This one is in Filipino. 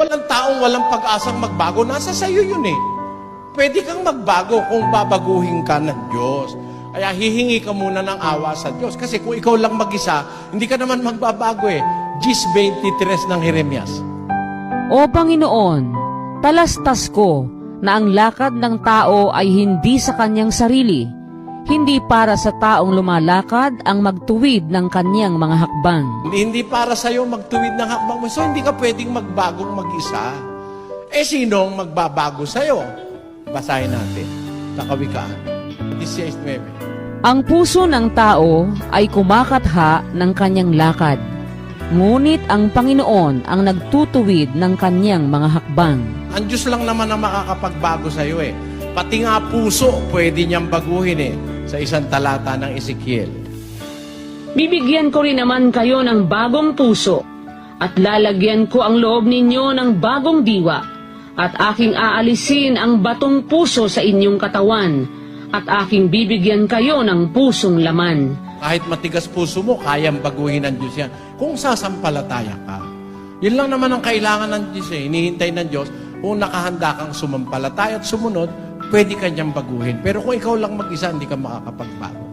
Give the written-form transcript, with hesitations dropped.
Walang taong walang pag-asang magbago. Nasa sayo yun eh. Pwede kang magbago kung babaguhin ka ng Diyos. Kaya hihingi ka muna ng awa sa Diyos. Kasi kung ikaw lang mag-isa, hindi ka naman magbabago eh. Gis 23 ng Jeremias. O Panginoon, talastas ko na ang lakad ng tao ay hindi sa kanyang sarili, hindi para sa taong lumalakad ang magtuwid ng kanyang mga hakbang. Hindi para sa'yo magtuwid ng hakbang mo. So hindi ka pwedeng magbagong mag-isa. Eh sinong magbabago sa'yo? Basahin natin sa Kawikaan 16:9. Ang puso ng tao ay kumakatha ng kanyang lakad, ngunit ang Panginoon ang nagtutuwid ng kanyang mga hakbang. Ang Diyos lang naman ang makakapagbago sa'yo eh. Pati nga puso, pwede niyang baguhin eh. Sa isang talata ng Ezekiel. Bibigyan ko rin naman kayo ng bagong puso, at lalagyan ko ang loob ninyo ng bagong diwa, at aking aalisin ang batong puso sa inyong katawan, at aking bibigyan kayo ng pusong laman. Kahit matigas puso mo, kayang baguhin ng Diyos yan. Kung sasampalataya ka. Yun lang naman ang kailangan ng Diyos eh. Hinihintay ng Diyos, kung nakahanda kang sumampalataya at sumunod, pwede ka niyang baguhin. Pero kung ikaw lang mag-isa, hindi ka makakapagbago.